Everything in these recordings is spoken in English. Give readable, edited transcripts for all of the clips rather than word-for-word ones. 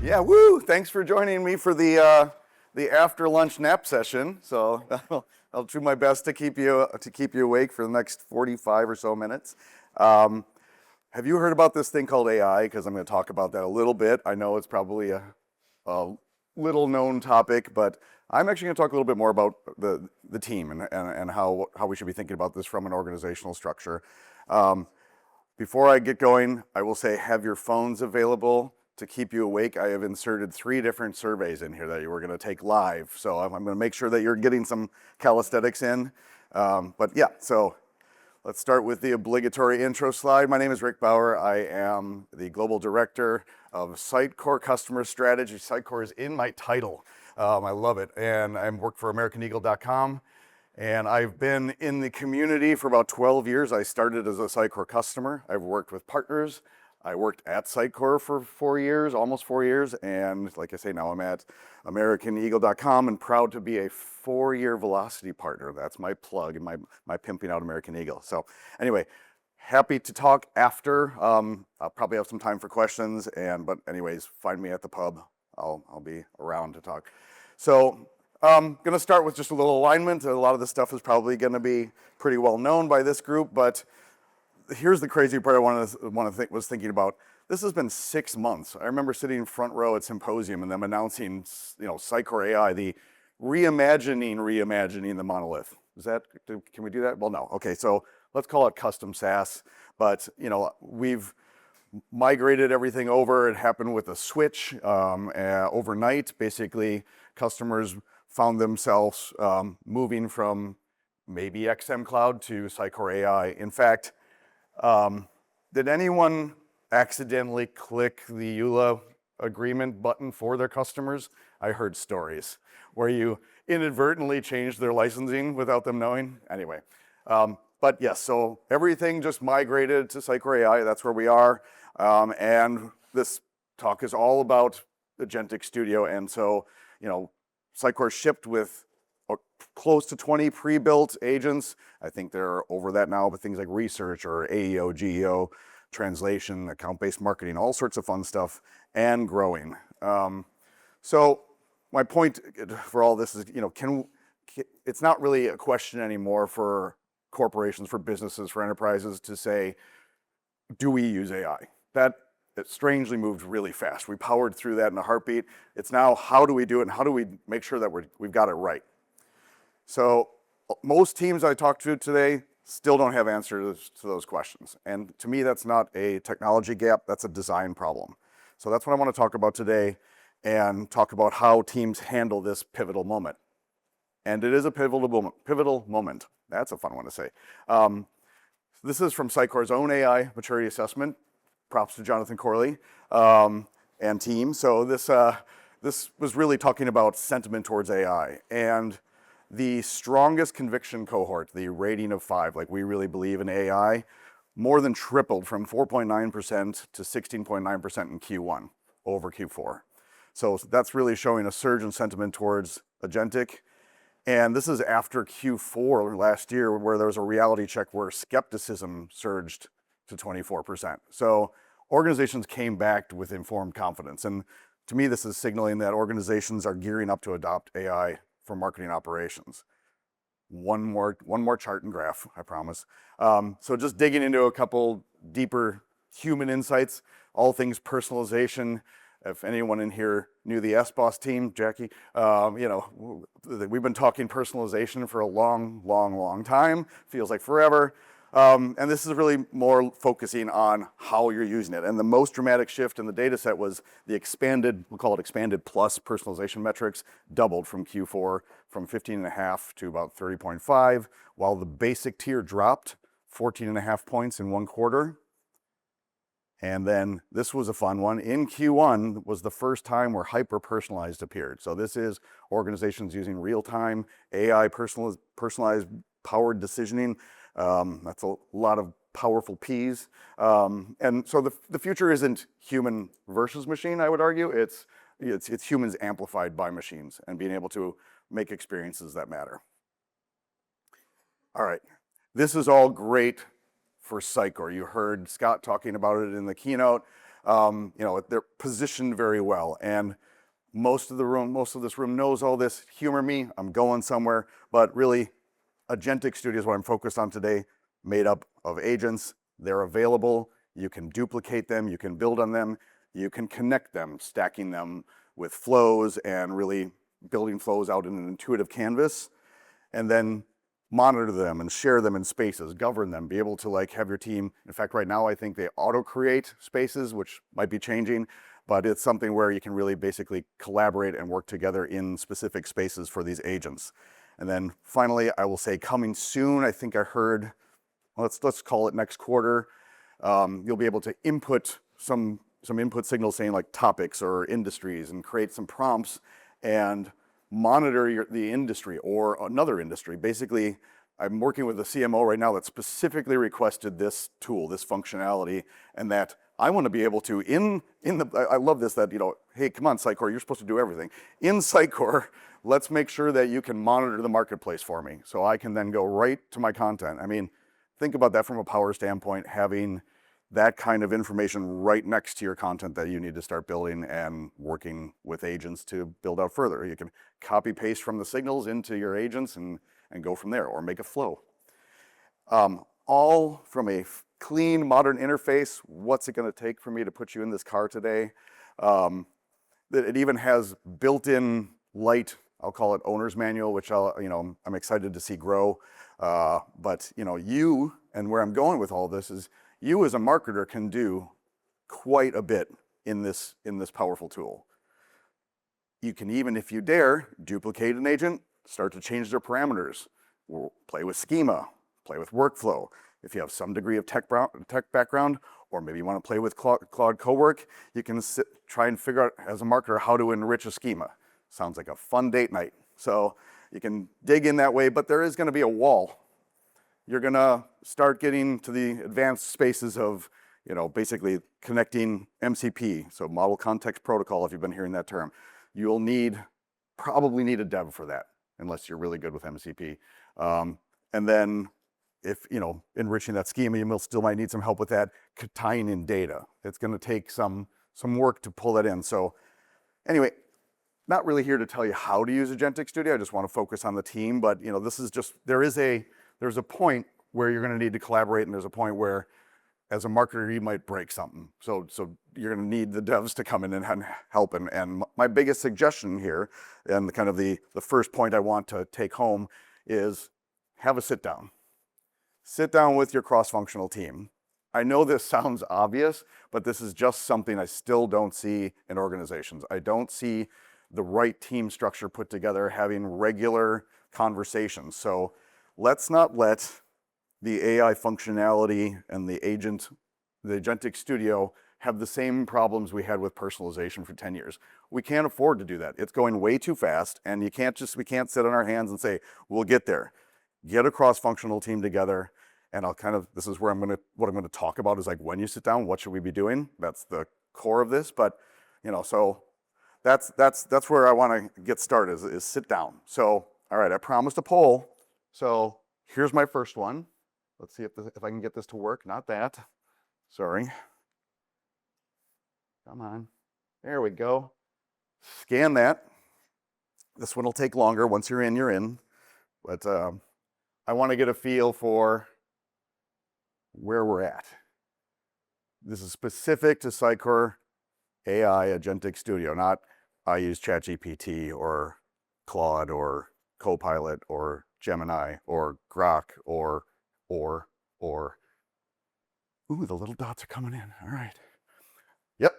Yeah, woo! Thanks for joining me for the after lunch nap session. So I'll do my best to keep you awake for the next 45 or so minutes. Have you heard about this thing called AI? Because I'm going to talk about that a little bit. I know it's probably a little known topic, but I'm actually going to talk a little bit more about the team and how we should be thinking about this from an organizational structure. Before I get going, I will say have your phones available to keep you awake. I have inserted 3 different surveys in here that we're going to take live. So I'm going to make sure that you're getting some calisthenics in. But yeah, so let's start with the obligatory intro slide. My name is Rick Bauer. I am the Global Director of Sitecore Customer Strategy. Sitecore is in my title. I love it. And I work for AmericanEagle.com. And I've been in the community for about 12 years. I started as a Sitecore customer. I've worked with partners. I worked at Sitecore for 4 years, almost 4 years. And like I say, now I'm at AmericanEagle.com and proud to be a 4-year Velocity partner. That's my plug and my pimping out American Eagle. So anyway, happy to talk after. I'll probably have some time for questions. But anyways, find me at the pub. I'll be around to talk. So I'm going to start with just a little alignment. A lot of this stuff is probably going to be pretty well known by this group, but here's the crazy part I was thinking about. This has been 6 months. I remember sitting front row at Symposium and them announcing, SitecoreAI, the reimagining the monolith. Can we do that? Well, no. Okay, so let's call it custom SaaS. But we've migrated everything over. It happened with a switch overnight. Basically, customers found themselves moving from maybe XM Cloud to SitecoreAI. In fact, did anyone accidentally click the EULA agreement button for their customers? I heard stories where you inadvertently changed their licensing without them knowing. Anyway, but yes, so everything just migrated to SitecoreAI. That's where we are. And this talk is all about Agentic Studio. And so, Sitecore shipped with close to 20 pre-built agents. I think they're over that now, but things like research or AEO, GEO, translation, account-based marketing, all sorts of fun stuff, and growing. So my point for all this is, it's not really a question anymore for corporations, for businesses, for enterprises to say, do we use AI? It strangely moved really fast. We powered through that in a heartbeat. It's now, how do we do it, and how do we make sure that we've got it right? So most teams I talked to today still don't have answers to those questions. And to me, that's not a technology gap, that's a design problem. So that's what I want to talk about today and talk about how teams handle this pivotal moment. And it is a pivotal moment. That's a fun one to say. This is from Sitecore's own AI maturity assessment. Props to Jonathan Corley and team. So this was really talking about sentiment towards AI. And the strongest conviction cohort, the rating of 5, like we really believe in AI, more than tripled from 4.9% to 16.9% in Q1 over Q4. So that's really showing a surge in sentiment towards agentic. And this is after Q4 last year, where there was a reality check where skepticism surged to 24%. So organizations came back with informed confidence. And to me, this is signaling that organizations are gearing up to adopt AI for marketing operations. One more chart and graph, I promise. So just digging into a couple deeper human insights, all things personalization. If anyone in here knew the SBOSS team, Jackie, we've been talking personalization for a long time. Feels like forever. And this is really more focusing on how you're using it. And the most dramatic shift in the data set was the expanded, we'll call it expanded plus personalization metrics, doubled from Q4 from 15.5 to about 30.5, while the basic tier dropped 14.5 points in 1 quarter. And then this was a fun one. In Q1 was the first time where hyper-personalized appeared. So this is organizations using real-time AI personalized powered decisioning. That's a lot of powerful P's. And so the future isn't human versus machine, I would argue. It's humans amplified by machines and being able to make experiences that matter. All right, this is all great for Sitecore. You heard Scott talking about it in the keynote. They're positioned very well, and most of this room knows all this. Humor me, I'm going somewhere, but really, Agentic Studio is what I'm focused on today, made up of agents. They're available. You can duplicate them. You can build on them. You can connect them, stacking them with flows and really building flows out in an intuitive canvas, and then monitor them and share them in spaces, govern them, be able to like have your team. In fact, right now, I think they auto-create spaces, which might be changing, but it's something where you can really basically collaborate and work together in specific spaces for these agents. And then finally, I will say coming soon, I think I heard, let's call it next quarter, you'll be able to input some input signals saying like topics or industries and create some prompts and monitor the industry or another industry. Basically, I'm working with a CMO right now that specifically requested this tool, this functionality, and that I want to be able to, I love this, that, hey, come on, Sitecore, you're supposed to do everything. In Sitecore, let's make sure that you can monitor the marketplace for me so I can then go right to my content. I mean, think about that from a power standpoint, having that kind of information right next to your content that you need to start building and working with agents to build out further. You can copy paste from the signals into your agents and go from there, or make a flow. All from a clean, modern interface. What's it going to take for me to put you in this car today? It even has built-in light, I'll call it owner's manual, which I'm excited to see grow. But you, and where I'm going with all this is, you as a marketer can do quite a bit in this powerful tool. You can even, if you dare, duplicate an agent, start to change their parameters, play with schema, play with workflow. If you have some degree of tech background, or maybe you want to play with Claude Cowork, you can try and figure out as a marketer how to enrich a schema. Sounds like a fun date night. So you can dig in that way, but there is going to be a wall. You're going to start getting to the advanced spaces of, basically connecting MCP, so Model Context Protocol, if you've been hearing that term. You'll probably need a dev for that, unless you're really good with MCP. And then if, enriching that schema, you still might need some help with that, tying in data. It's going to take some work to pull that in. So anyway, not really here to tell you how to use Agentic Studio. I just want to focus on the team. But this is just, there's a point where you're going to need to collaborate, and there's a point where, as a marketer, you might break something. So you're going to need the devs to come in and help. And my biggest suggestion here, and kind of the first point I want to take home, is have a sit down. Sit down with your cross-functional team. I know this sounds obvious, but this is just something I still don't see in organizations. I don't see the right team structure put together, having regular conversations. So let's not let the AI functionality and the Agentic Studio have the same problems we had with personalization for 10 years. We can't afford to do that. It's going way too fast, and we can't sit on our hands and say, we'll get there. Get a cross-functional team together, and this is where what I'm going to talk about is like, when you sit down, what should we be doing? That's the core of this, but so that's where I want to get started is sit down. So, all right, I promised a poll. So here's my first one. Let's see if I can get this to work. Not that. Sorry. Come on. There we go. Scan that. This one will take longer. Once you're in, you're in. But I want to get a feel for where we're at. This is specific to SitecoreAI Agentic Studio, not I use ChatGPT or Claude or Copilot or Gemini or Grok or. Ooh, the little dots are coming in. All right. Yep.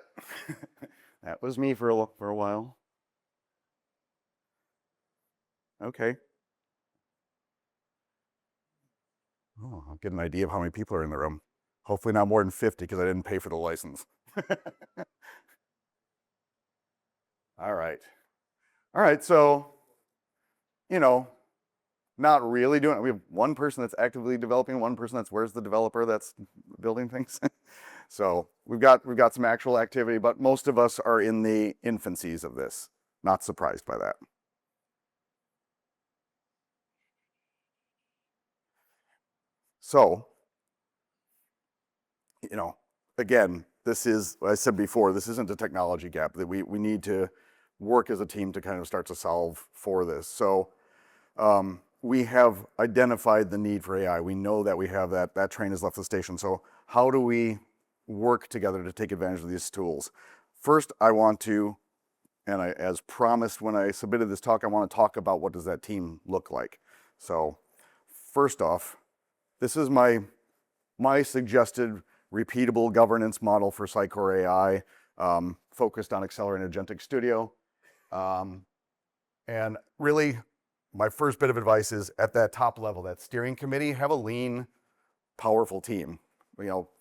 That was me for a while. Okay. Oh, I'll get an idea of how many people are in the room. Hopefully not more than 50, because I didn't pay for the license. All right. All right, so, not really doing it. We have one person that's actively developing, one person where's the developer that's building things. So we've got some actual activity, but most of us are in the infancies of this. Not surprised by that. So, again, this is, I said before, this isn't a technology gap, that we need to work as a team to kind of start to solve for this. So we have identified the need for AI. We know that we have that train has left the station. So how do we work together to take advantage of these tools? First, I want to, and as promised when I submitted this talk, I want to talk about what does that team look like. So first off, this is my suggested repeatable governance model for SitecoreAI, focused on accelerating Agentic Studio. And really, my first bit of advice is at that top level, that steering committee, have a lean, powerful team.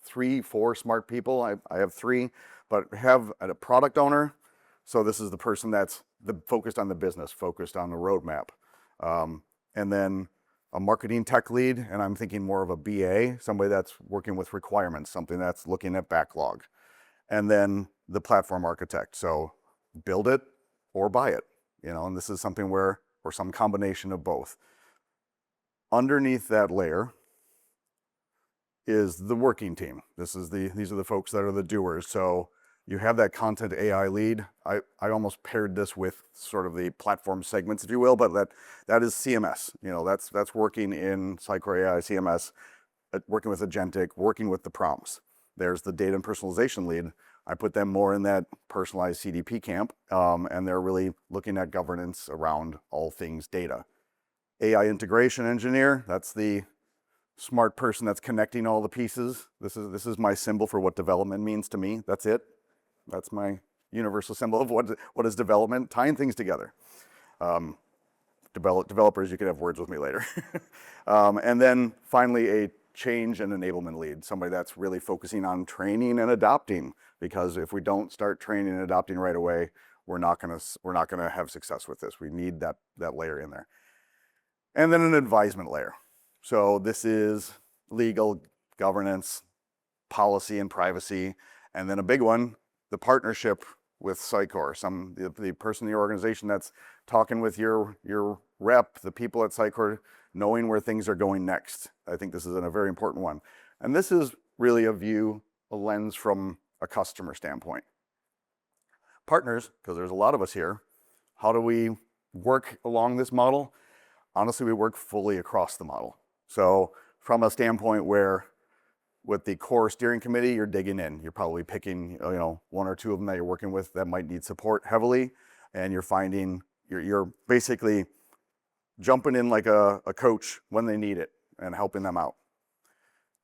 3, 4 smart people. I have 3, but have a product owner. So this is the person that's focused on the business, focused on the roadmap. And then a marketing tech lead, and I'm thinking more of a BA, somebody that's working with requirements, something that's looking at backlog. And then the platform architect. So build it or buy it, and this is something or some combination of both. Underneath that layer is the working team. These are the folks that are the doers. So you have that content AI lead. I almost paired this with sort of the platform segments, if you will, but that is CMS. That's working in SitecoreAI CMS, working with Agentic, working with the prompts. There's the data and personalization lead. I put them more in that personalized CDP camp, and they're really looking at governance around all things data. AI integration engineer, that's the smart person that's connecting all the pieces. This is my symbol for what development means to me. That's it. That's my universal symbol of what is development, tying things together. Developers, you can have words with me later. And then finally, a change and enablement lead, somebody that's really focusing on training and adopting, because if we don't start training and adopting right away, we're not gonna have success with this. We need that layer in there. And then an advisement layer. So this is legal, governance, policy, and privacy. And then a big one, the partnership with Sitecore, the person in the organization that's talking with your rep, the people at Sitecore, knowing where things are going next. I think this is a very important one. And this is really a lens from a customer standpoint. Partners, because there's a lot of us here, how do we work along this model? Honestly, we work fully across the model. So from a standpoint where with the core steering committee, you're digging in. You're probably picking, 1 or 2 of them that you're working with that might need support heavily, and you're basically jumping in like a coach when they need it and helping them out.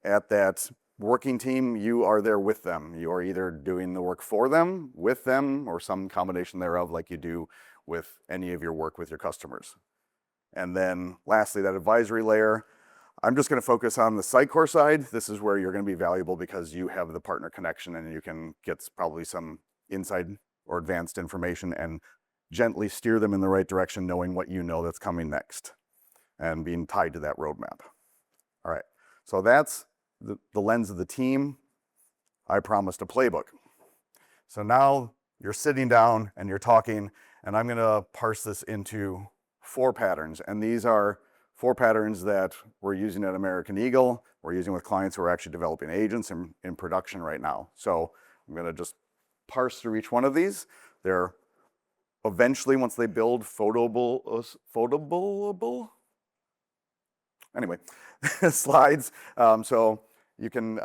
At that working team, you are there with them. You are either doing the work for them, with them, or some combination thereof, like you do with any of your work with your customers. And then lastly, that advisory layer. I'm just going to focus on the Sitecore side. This is where you're going to be valuable because you have the partner connection and you can get probably some inside or advanced information and gently steer them in the right direction, knowing what you know that's coming next and being tied to that roadmap. All right, so that's the lens of the team. I promised a playbook. So now you're sitting down and you're talking, and I'm going to parse this into 4 patterns. And these are 4 patterns that we're using at American Eagle. We're using with clients who are actually developing agents in production right now. So I'm going to just parse through each one of these. They're eventually, once they build photable, anyway, slides. So you can,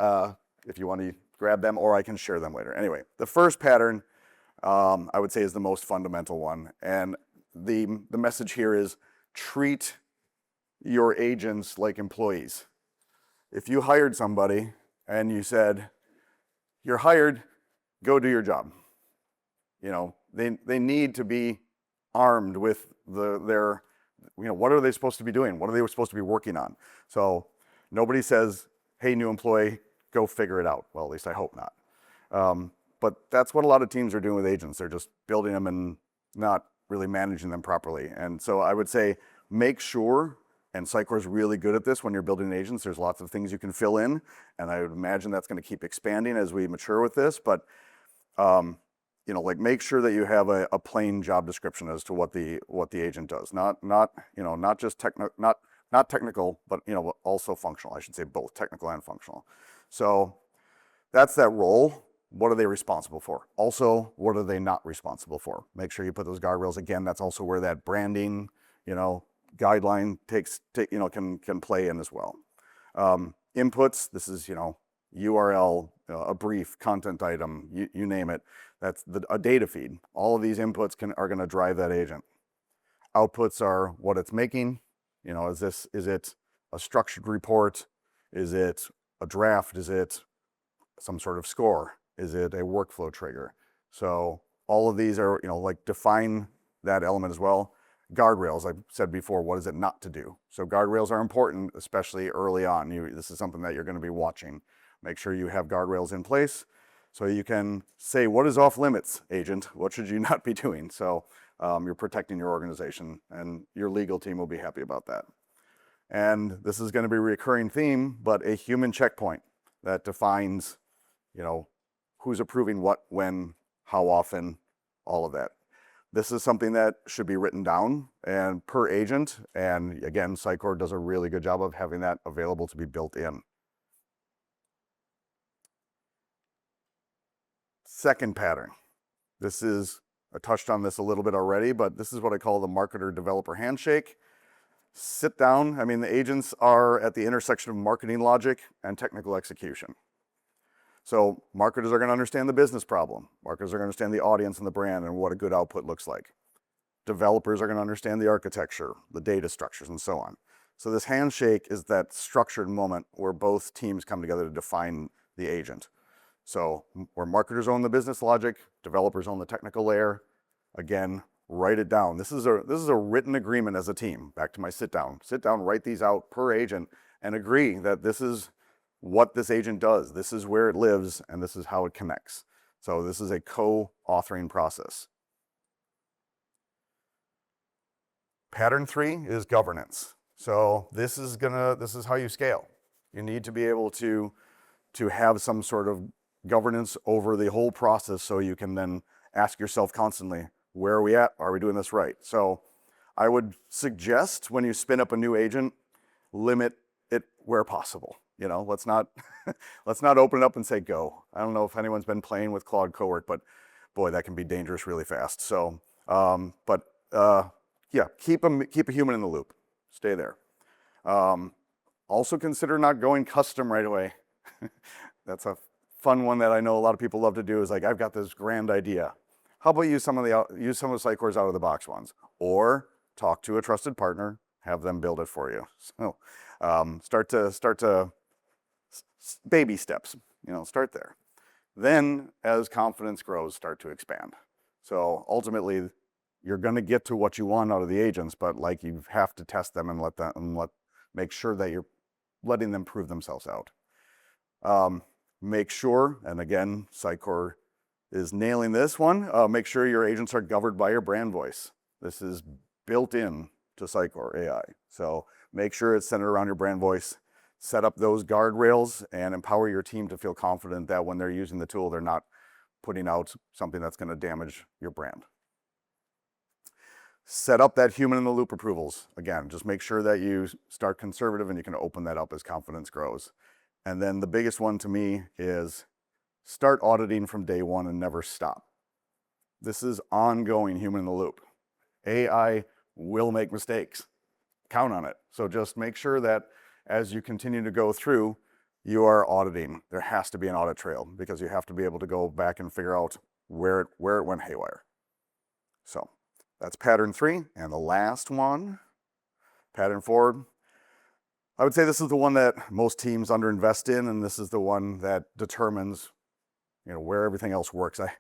if you want to grab them, or I can share them later. Anyway, the first pattern I would say is the most fundamental one. And the message here is treat your agents like employees. If you hired somebody and you said, you're hired, go do your job. They need to be armed with their, what are they supposed to be doing? What are they supposed to be working on? So nobody says, hey, new employee, go figure it out. Well, at least I hope not. But that's what a lot of teams are doing with agents. They're just building them and not really managing them properly. And so I would say, make sure, and Sitecore is really good at this when you're building agents, there's lots of things you can fill in, and I would imagine that's going to keep expanding as we mature with this, but make sure that you have a plain job description as to what the agent does. Not just not technical, but also functional. I should say both technical and functional. So that's that role. what are they responsible for? Also, what are they not responsible for? Make sure you put those guardrails. Again, that's also where that branding, guideline can play in as well. Inputs, this is, URL, a brief, content item, you name it. That's a data feed. All of these inputs are going to drive that agent. Outputs are what it's making. Is it a structured report? Is it a draft? Is it some sort of score? Is it a workflow trigger? So all of these are, define that element as well. Guardrails, I've said before, what is it not to do? So guardrails are important, especially early on. This is something that you're going to be watching. Make sure you have guardrails in place so you can say, what is off limits, agent? What should you not be doing? So you're protecting your organization, and your legal team will be happy about that. And this is going to be a recurring theme, but a human checkpoint that defines, who's approving what, when, how often, all of that. This is something that should be written down and per agent. And again, Sitecore does a really good job of having that available to be built in. Second pattern. I touched on this a little bit already, but this is what I call the marketer-developer handshake. Sit down. The agents are at the intersection of marketing logic and technical execution. So marketers are going to understand the business problem. Marketers are going to understand the audience and the brand and what a good output looks like. Developers are going to understand the architecture, the data structures, and so on. So this handshake is that structured moment where both teams come together to define the agent. So where marketers own the business logic, developers own the technical layer. Again, write it down. This is a written agreement as a team. Back to my sit down. Sit down, write these out per agent, and agree that this is what this agent does. This is where it lives, and this is how it connects. So this is a co-authoring process. Pattern 3 is governance. So this is how you scale. You need to be able to have some sort of governance over the whole process, so you can then ask yourself constantly, where are we at? Are we doing this right? So I would suggest when you spin up a new agent, limit it where possible. Let's not open it up and say go. I don't know if anyone's been playing with Claude Cowork, but boy, that can be dangerous really fast. So, keep a human in the loop. Stay there. Also consider not going custom right away. That's a fun one that I know a lot of people love to do. Is like, I've got this grand idea. How about use some of Sitecore's out of the box ones, or talk to a trusted partner, have them build it for you. So start to baby steps. Start there. Then, as confidence grows, start to expand. So ultimately, you're going to get to what you want out of the agents, but you have to test them and make sure that you're letting them prove themselves out. Make sure, and again, Sitecore is nailing this one, make sure your agents are governed by your brand voice. This is built in to SitecoreAI. So make sure it's centered around your brand voice. Set up those guardrails and empower your team to feel confident that when they're using the tool, they're not putting out something that's going to damage your brand. Set up that human in the loop approvals. Again, just make sure that you start conservative and you can open that up as confidence grows. And then the biggest one to me is start auditing from day one and never stop. This is ongoing human in the loop. AI will make mistakes. Count on it. So just make sure that as you continue to go through, you are auditing. There has to be an audit trail because you have to be able to go back and figure out where it went haywire. So that's pattern 3. And the last one, pattern 4. I would say this is the one that most teams underinvest in, and this is the one that determines, where everything else works. I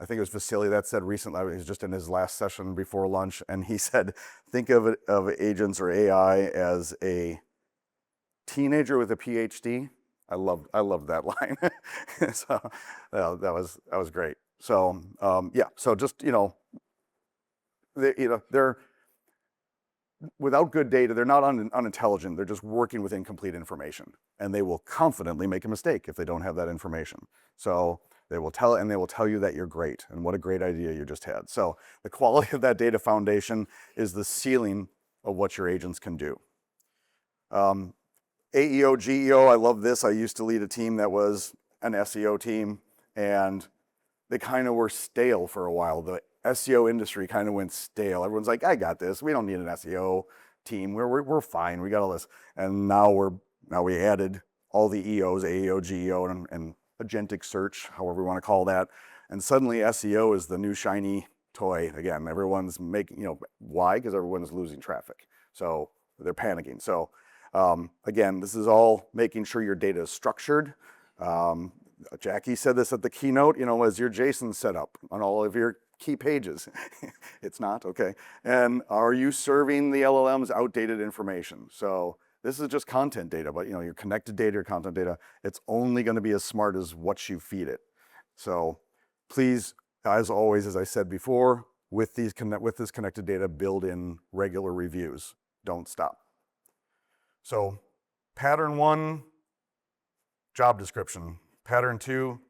think it was Vasily that said recently, he was just in his last session before lunch, and he said, think of agents or AI as a teenager with a PhD. I love that line. So that was great. So so just they're without good data, they're not unintelligent. They're just working with incomplete information, and they will confidently make a mistake if they don't have that information. So they will tell you that you're great and what a great idea you just had. So the quality of that data foundation is the ceiling of what your agents can do. AEO, GEO, I love this. I used to lead a team that was an SEO team. and they kind of were stale for a while. The SEO industry kind of went stale. Everyone's like, I got this. We don't need an SEO team. We're fine. We got all this. And now we added all the EOs, AEO, GEO, and agentic search, however we want to call that. And suddenly SEO is the new shiny toy. Again, everyone's making, why? Because everyone's losing traffic. So they're panicking. So again, this is all making sure your data is structured. Jackie said this at the keynote, as your JSON set up on all of your key pages. It's not, okay. And are you serving the LLMs outdated information? So this is just content data, but your connected data, your content data, it's only going to be as smart as what you feed it. So please, as always, as I said before, with this connected data, build in regular reviews. Don't stop. So pattern 1, job description. Pattern 2,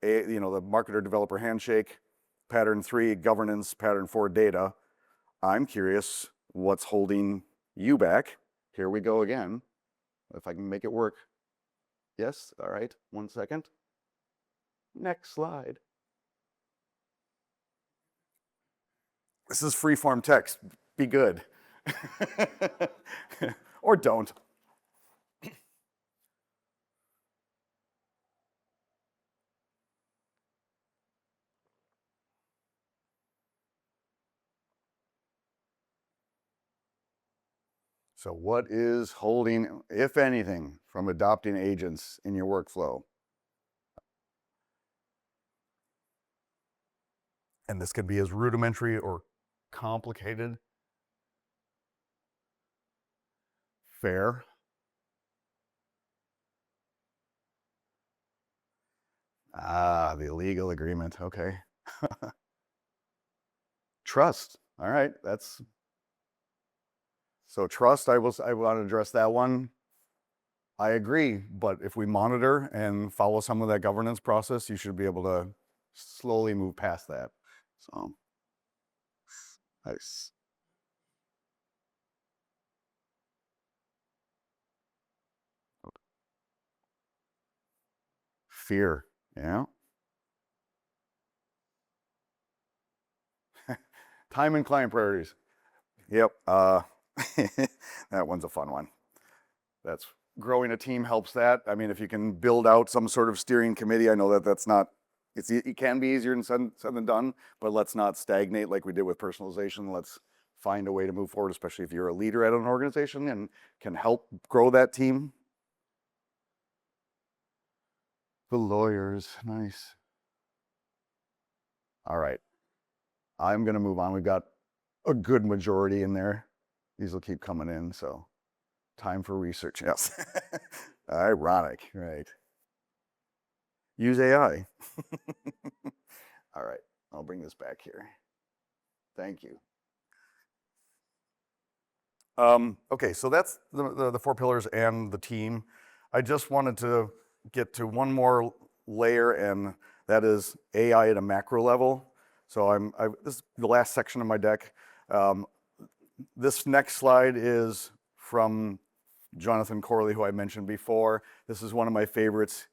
the marketer developer handshake. Pattern 3, governance. Pattern 4, data. I'm curious what's holding you back. Here we go again. If I can make it work. Yes, all right, 1 second. Next slide. This is free-form text. Be good. Or don't. So what is holding, if anything, from adopting agents in your workflow? And this could be as rudimentary or complicated. Fair. The legal agreement, okay. Trust, all right, so trust, I want to address that one. I agree, but if we monitor and follow some of that governance process, you should be able to slowly move past that. So, nice. Fear, yeah. Time and client priorities. Yep, that one's a fun one. That's growing a team helps that. I mean, if you can build out some sort of steering committee, I know that that's not, it can be easier said than done, but let's not stagnate like we did with personalization. Let's find a way to move forward, especially if you're a leader at an organization and can help grow that team. The lawyers, nice. All right, I'm gonna move on. We've got a good majority in there. These will keep coming in, so time for research, yes. Ironic, right. Use AI. All right, I'll bring this back here. Thank you. Okay, so that's the 4 pillars and the team. I just wanted to get to one more layer, and that is AI at a macro level. So this is the last section of my deck. This next slide is from Jonathan Corley, who I mentioned before. This is one of my favorites.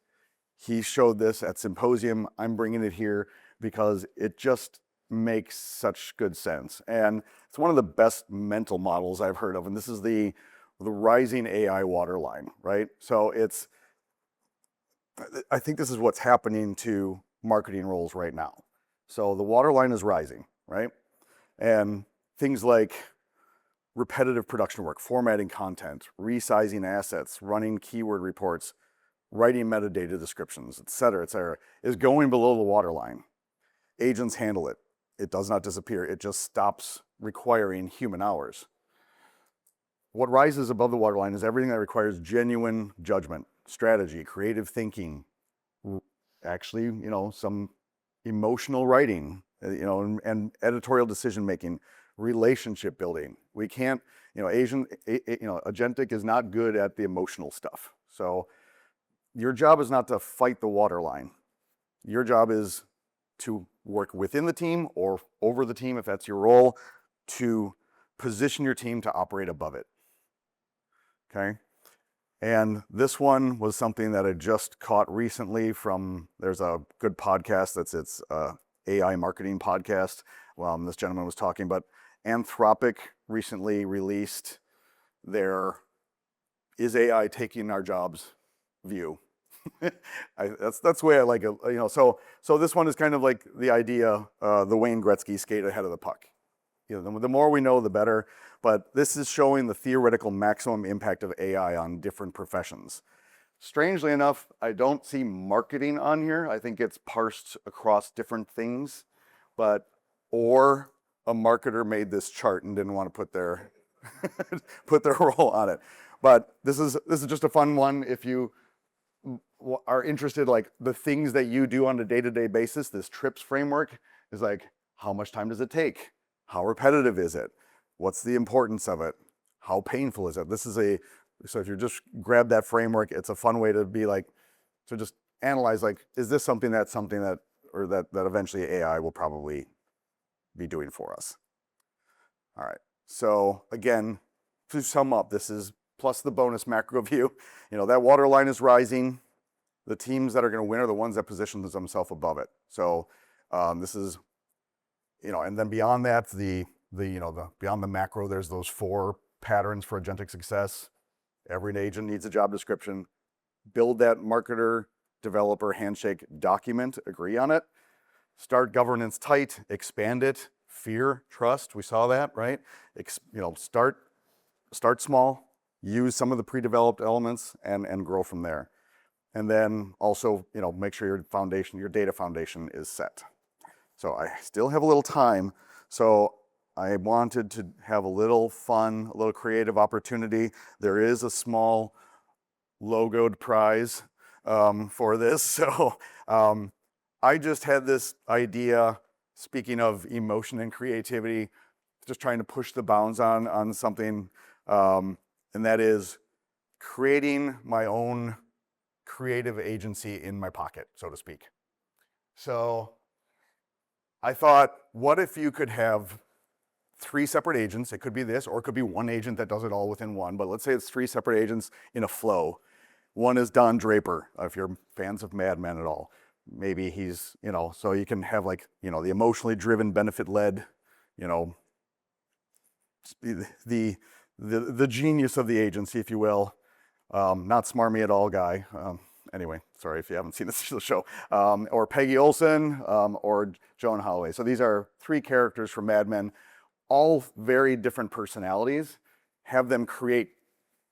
He showed this at Symposium. I'm bringing it here because it just makes such good sense. And it's one of the best mental models I've heard of. And this is the rising AI waterline, right? So I think this is what's happening to marketing roles right now. So the waterline is rising, right? And things like repetitive production work, formatting content, resizing assets, running keyword reports, writing metadata descriptions, et cetera, is going below the waterline. Agents handle it. It does not disappear. It just stops requiring human hours. What rises above the waterline is everything that requires genuine judgment, strategy, creative thinking, actually, some emotional writing, and editorial decision making, relationship building. We can't, agentic is not good at the emotional stuff. So your job is not to fight the waterline. Your job is to work within the team or over the team, if that's your role, to position your team to operate above it. Okay? And this one was something that I just caught recently from, there's a good podcast it's AI marketing podcast. This gentleman was talking, but Anthropic recently released their "Is AI taking our jobs?" view. That's the way I like it. So this one is kind of like the idea, the Wayne Gretzky skate ahead of the puck. The more we know, the better. But this is showing the theoretical maximum impact of AI on different professions. Strangely enough, I don't see marketing on here. I think it's parsed across different things, or a marketer made this chart and didn't want to put their put their role on it. But this is just a fun one. If you are interested, like the things that you do on a day-to-day basis, this TRIPS framework is like, how much time does it take? How repetitive is it? What's the importance of it? How painful is it? So if you just grab that framework, it's a fun way to be like, to just analyze, like, is this something that eventually AI will probably be doing for us? All right. So again, to sum up, this is plus the bonus macro view. That water line is rising. The teams that are going to win are the ones that position themselves above it. So this is, and then beyond that, beyond the macro, there's those 4 patterns for agentic success. Every agent needs a job description. Build that marketer, developer handshake document, agree on it. Start governance tight, expand it, fear, trust, we saw that, right? Start small, use some of the pre-developed elements and grow from there. And then also, make sure your data foundation is set. So I still have a little time, so I wanted to have a little fun, a little creative opportunity. There is a small logoed prize for this. So I just had this idea, speaking of emotion and creativity, just trying to push the bounds on something, and that is creating my own creative agency in my pocket, so to speak. So I thought, what if you could have 3 separate agents? It could be this, or it could be one agent that does it all within one, but let's say it's 3 separate agents in a flow. One is Don Draper, if you're fans of Mad Men at all. Maybe he's, so you can have like, the emotionally driven, benefit-led, the genius of the agency, if you will. Not smarmy at all guy. Anyway, sorry if you haven't seen this show. Or Peggy Olson, or Joan Holloway. So these are 3 characters from Mad Men, all very different personalities. Have them create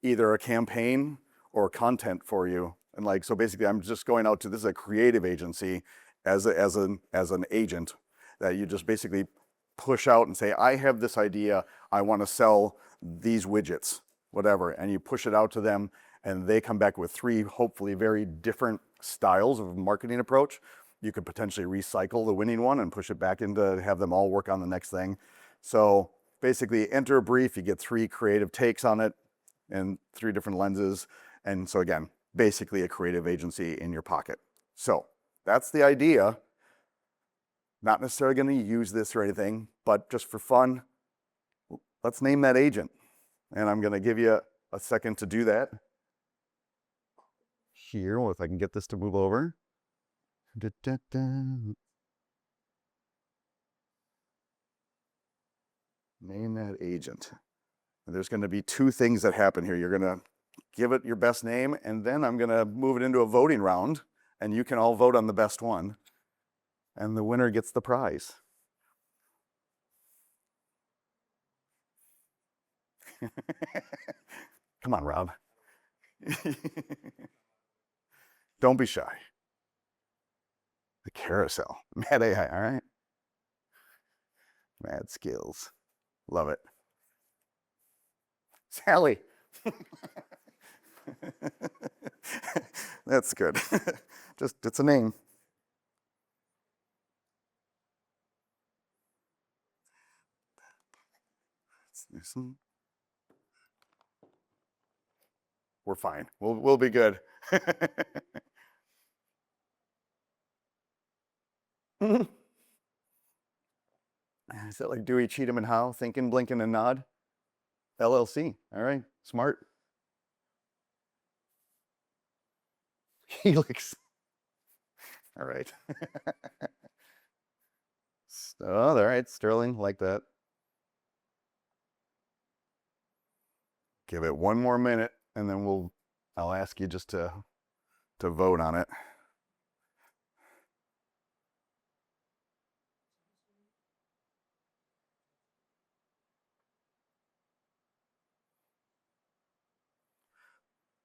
either a campaign or content for you. And so basically I'm just going out to, this is a creative agency as an agent that you just basically push out and say, I have this idea, I want to sell these widgets, whatever. And you push it out to them, and they come back with 3, hopefully very different styles of marketing approach. You could potentially recycle the winning one and push it back into, have them all work on the next thing. So basically enter a brief, you get 3 creative takes on it and 3 different lenses. And so again, basically a creative agency in your pocket. So that's the idea. Not necessarily going to use this or anything, but just for fun, let's name that agent. And I'm going to give you a second to do that. Here, well, if I can get this to move over. Name that agent. And there's going to be 2 things that happen here. You're going to give it your best name, and then I'm going to move it into a voting round, and you can all vote on the best one, and the winner gets the prize. Come on, Rob. Don't be shy. The carousel. Mad AI, all right? Mad skills. Love it. Sally. That's good. Just, it's a name. We're fine. We'll be good. Is that like Dewey, Cheatham, and Howe? Thinking, blinking, and nod? LLC. All right. Smart. Helix. All right. Oh, all right, Sterling, like that. Give it one more minute, and then I'll ask you just to vote on it.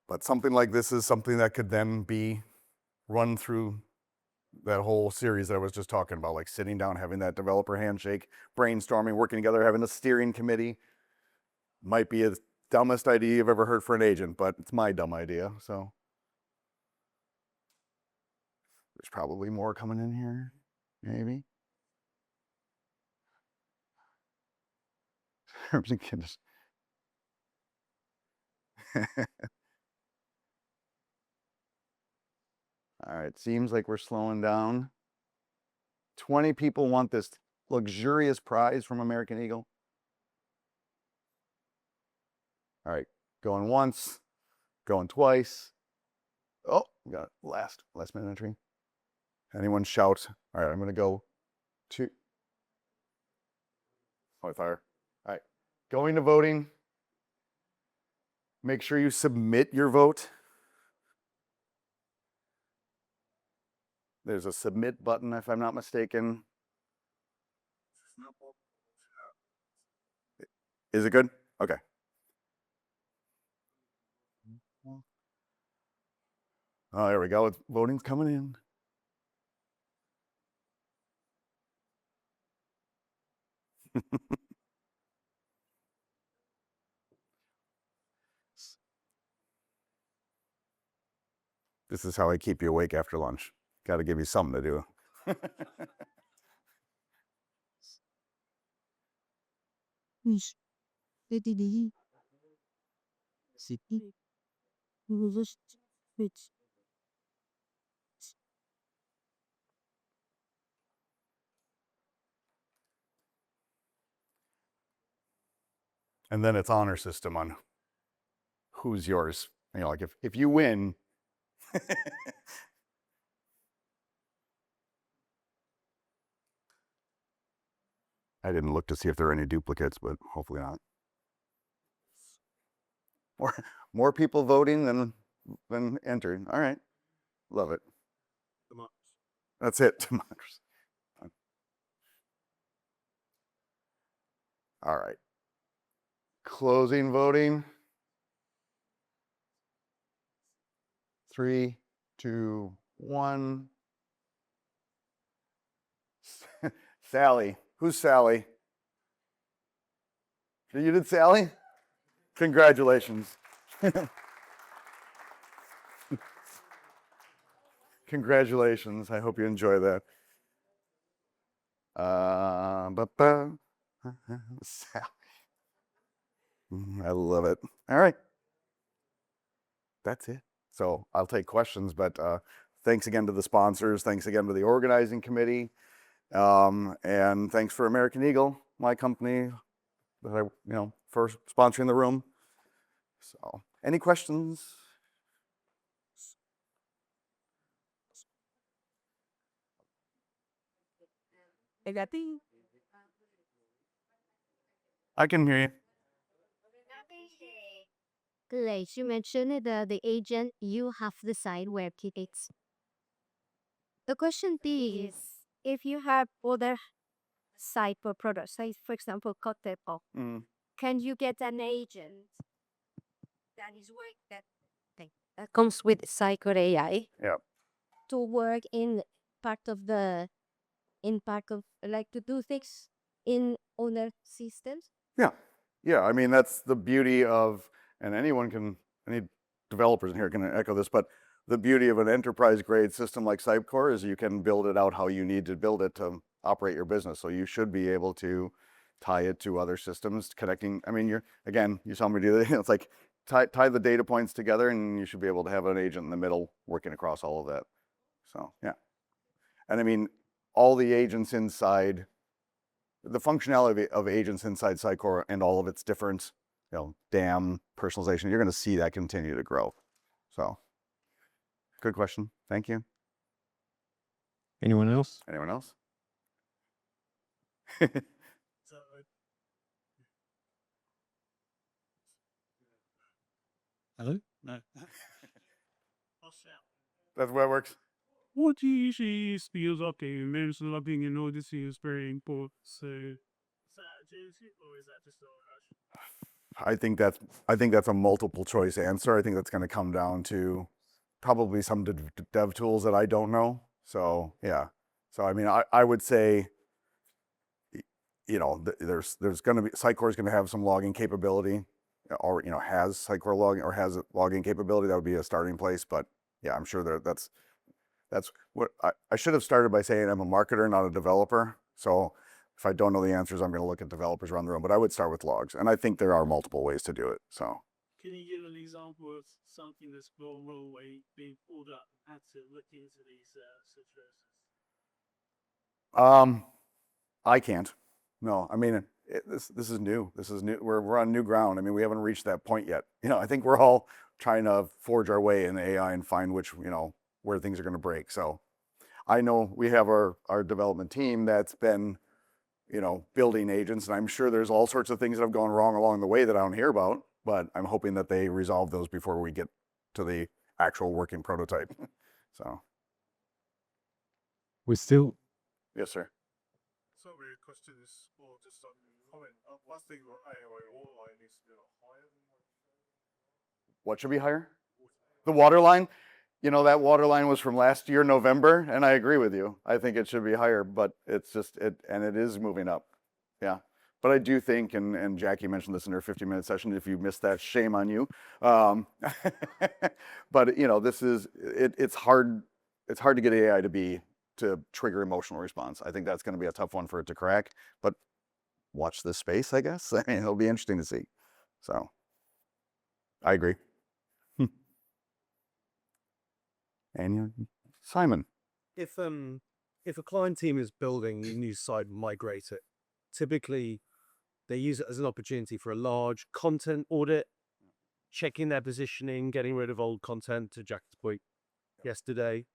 But something like this is something that could then be run through that whole series that I was just talking about, like sitting down, having that developer handshake, brainstorming, working together, having a steering committee. Might be the dumbest idea you've ever heard for an agent, but it's my dumb idea, so. There's probably more coming in here, maybe. All right, seems like we're slowing down. 20 people want this luxurious prize from American Eagle. All right, going once, going twice. Oh, we got last minute entry. Anyone shout? All right, I'm gonna go two. Oh, fire. All right, going to voting. Make sure you submit your vote. There's a submit button, if I'm not mistaken. Is it good? Okay. Oh, there we go. Voting's coming in. This is how I keep you awake after lunch. Got to give you something to do. And then it's honor system on who's yours. You know, like if you win. I didn't look to see if there are any duplicates, but hopefully not. More people voting than entered. All right, love it. That's it. Democracy. All right. Closing voting. 3, 2, 1. Sally. Who's Sally? You did Sally? Congratulations. Congratulations. I hope you enjoy that. Sally. I love it. All right. That's it. So I'll take questions, but thanks again to the sponsors. Thanks again to the organizing committee. And thanks for American Eagle, my company that for sponsoring the room. So any questions? I can hear you. Like you mentioned, the agent, you have to decide where to take. The question is, if you have other site for products, like for example, Cotepo, can you get an agent that is work that comes with SitecoreAI to work in part of like to do things in other systems? Yeah. I mean, that's the beauty of, and any developers in here can echo this, but the beauty of an enterprise grade system like Sitecore is you can build it out how you need to build it to operate your business. So you should be able to tie it to other systems, connecting. I mean, you saw me do that. It's like tie the data points together, and you should be able to have an agent in the middle working across all of that. So yeah, and I mean, all the agents inside, the functionality of agents inside Sitecore and all of its different, DAM personalization, you're going to see that continue to grow. So good question. Thank you. Anyone else? Anyone else? Hello? No. That's where it works. What do you usually use for your logging? You mentioned logging in Odyssey is very important. So is that Agentic or is that just a rush? I think that's a multiple choice answer. I think that's going to come down to probably some dev tools that I don't know. So yeah. So I mean, I would say, you know, there's going to be Sitecore is going to have some logging capability, or you know, has Sitecore logging or has logging capability. That would be a starting place. But yeah, I'm sure that's what I should have started by saying I'm a marketer, not a developer. So if I don't know the answers, I'm going to look at developers around the room. But I would start with logs, and I think there are multiple ways to do it. So Can you give an example of something that's gone wrong where you've been pulled up and had to look into these situations? I can't. No, I mean this is new. This is new. We're on new ground. I mean, we haven't reached that point yet. You know, I think we're all trying to forge our way in AI and find which, you know, where things are going to break. So I know we have our development team that's been, you know, building agents, and I'm sure there's all sorts of things that have gone wrong along the way that I don't hear about, but I'm hoping that they resolve those before we get to the actual working prototype. So We're still. yes, sir. Sorry, question is more just a comment. One thing about AI online is higher than What should be higher? The water line? You know, that water line was from last year, November, and I agree with you. I think it should be higher, but it's just, it is moving up. Yeah. But I do think, and Jackie mentioned this in her 50-minute session, if you missed that, shame on you. But, you know, it's hard to get AI to trigger emotional response. I think that's going to be a tough one for it to crack, but watch this space, I guess. I mean, it'll be interesting to see. So I agree. And Simon. If a client team is building a new site, migrate it, typically they use it as an opportunity for a large content audit, checking their positioning, getting rid of old content, to Jack's point yesterday.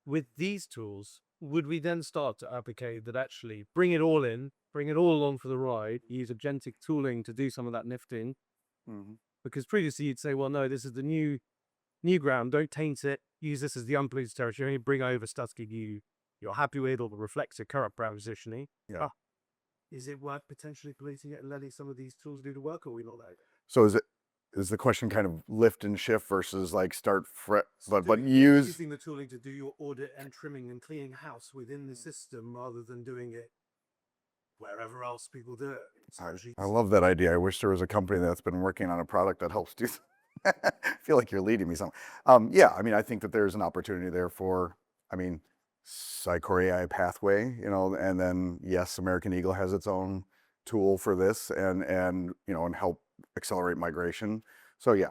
With these tools, would we then start to advocate that actually bring it all in, bring it all along for the ride, use agentic tooling to do some of that nifting? Mm-hmm. Because previously you'd say, well, no, this is the new ground, don't taint it, use this as the unpolited territory, bring over stuff you're happy with or reflects your current brand positioning. Yeah. Is it worth potentially policing it and letting some of these tools do the work, or are we not there? So is the question kind of lift and shift versus like but use using the tooling to do your audit and trimming and cleaning house within the system rather than doing it wherever else people do it? I love that idea. I wish there was a company that's been working on a product that helps do I feel like you're leading me somewhere. Yeah, I mean, I think that there's an opportunity there for, I mean, SitecoreAI pathway, you know, and then yes, American Eagle has its own tool for this and you know, and help accelerate migration. So yeah,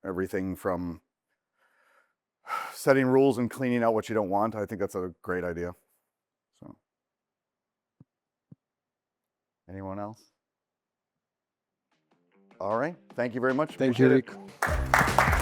everything from setting rules and cleaning out what you don't want. I think that's a great idea. So anyone else? All right. Thank you very much. Thank you, Appreciate it. Rick.